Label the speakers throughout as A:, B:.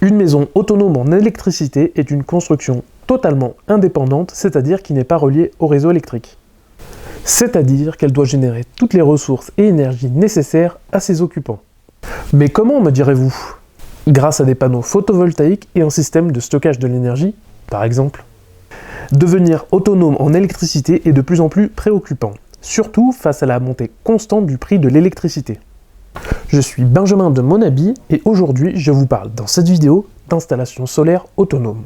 A: Une maison autonome en électricité est une construction totalement indépendante, c'est-à-dire qui n'est pas reliée au réseau électrique. C'est-à-dire qu'elle doit générer toutes les ressources et énergies nécessaires à ses occupants. Mais comment, me direz-vous? Grâce à des panneaux photovoltaïques et un système de stockage de l'énergie, par exemple. Devenir autonome en électricité est de plus en plus préoccupant, surtout face à la montée constante du prix de l'électricité. Je suis Benjamin de Monabi et aujourd'hui je vous parle dans cette vidéo d'installation solaire autonome.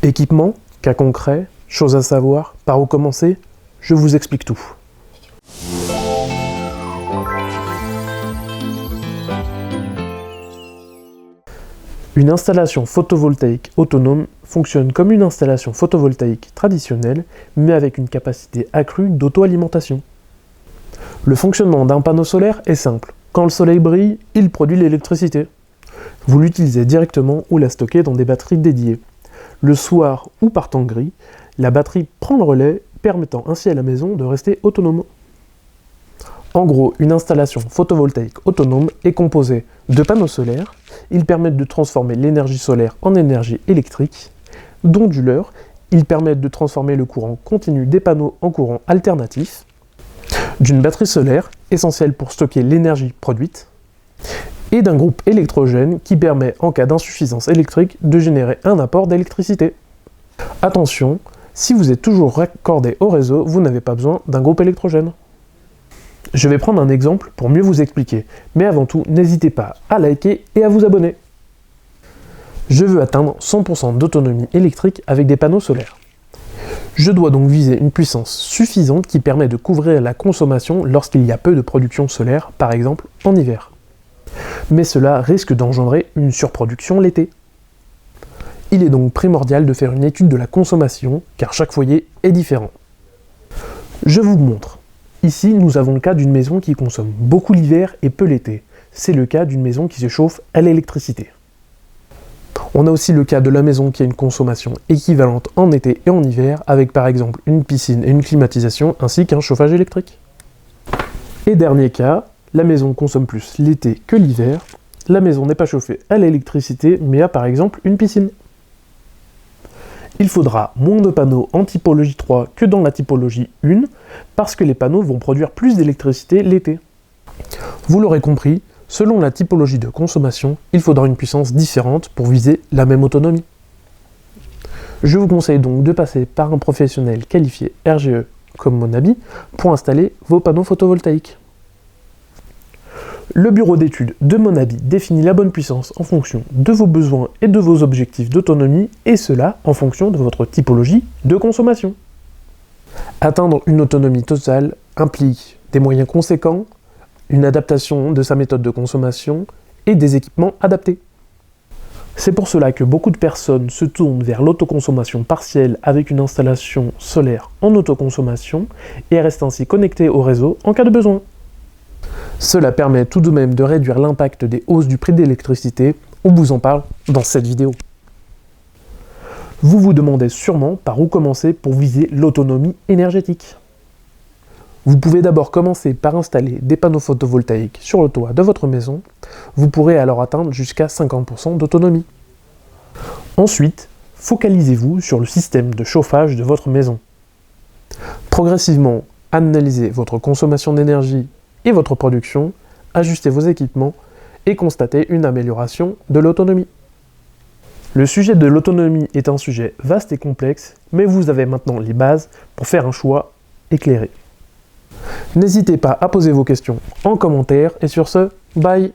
A: Équipement, cas concret, choses à savoir, par où commencer, je vous explique tout. Une installation photovoltaïque autonome fonctionne comme une installation photovoltaïque traditionnelle, mais avec une capacité accrue d'auto-alimentation. Le fonctionnement d'un panneau solaire est simple. Quand le soleil brille, il produit l'électricité. Vous l'utilisez directement ou la stockez dans des batteries dédiées. Le soir ou par temps gris, la batterie prend le relais, permettant ainsi à la maison de rester autonome. En gros, une installation photovoltaïque autonome est composée de panneaux solaires. Ils permettent de transformer l'énergie solaire en énergie électrique, d'onduleurs. Ils permettent de transformer le courant continu des panneaux en courant alternatif, d'une batterie solaire, essentielle pour stocker l'énergie produite, et d'un groupe électrogène qui permet, en cas d'insuffisance électrique, de générer un apport d'électricité. Attention, si vous êtes toujours raccordé au réseau, vous n'avez pas besoin d'un groupe électrogène. Je vais prendre un exemple pour mieux vous expliquer, mais avant tout, n'hésitez pas à liker et à vous abonner. Je veux atteindre 100% d'autonomie électrique avec des panneaux solaires. Je dois donc viser une puissance suffisante qui permet de couvrir la consommation lorsqu'il y a peu de production solaire, par exemple en hiver. Mais cela risque d'engendrer une surproduction l'été. Il est donc primordial de faire une étude de la consommation, car chaque foyer est différent. Je vous montre. Ici, nous avons le cas d'une maison qui consomme beaucoup l'hiver et peu l'été. C'est le cas d'une maison qui se chauffe à l'électricité. On a aussi le cas de la maison qui a une consommation équivalente en été et en hiver, avec par exemple une piscine et une climatisation, ainsi qu'un chauffage électrique. Et dernier cas, la maison consomme plus l'été que l'hiver. La maison n'est pas chauffée à l'électricité, mais a par exemple une piscine. Il faudra moins de panneaux en typologie 3 que dans la typologie 1, parce que les panneaux vont produire plus d'électricité l'été. Vous l'aurez compris, selon la typologie de consommation, il faudra une puissance différente pour viser la même autonomie. Je vous conseille donc de passer par un professionnel qualifié RGE comme Monabi pour installer vos panneaux photovoltaïques. Le bureau d'études de Monabi définit la bonne puissance en fonction de vos besoins et de vos objectifs d'autonomie, et cela en fonction de votre typologie de consommation. Atteindre une autonomie totale implique des moyens conséquents, une adaptation de sa méthode de consommation et des équipements adaptés. C'est pour cela que beaucoup de personnes se tournent vers l'autoconsommation partielle avec une installation solaire en autoconsommation et restent ainsi connectées au réseau en cas de besoin. Cela permet tout de même de réduire l'impact des hausses du prix de l'électricité, on vous en parle dans cette vidéo. Vous vous demandez sûrement par où commencer pour viser l'autonomie énergétique. Vous pouvez d'abord commencer par installer des panneaux photovoltaïques sur le toit de votre maison. Vous pourrez alors atteindre jusqu'à 50% d'autonomie. Ensuite, focalisez-vous sur le système de chauffage de votre maison. Progressivement, analysez votre consommation d'énergie et votre production, ajustez vos équipements et constatez une amélioration de l'autonomie. Le sujet de l'autonomie est un sujet vaste et complexe, mais vous avez maintenant les bases pour faire un choix éclairé. N'hésitez pas à poser vos questions en commentaire et sur ce, bye!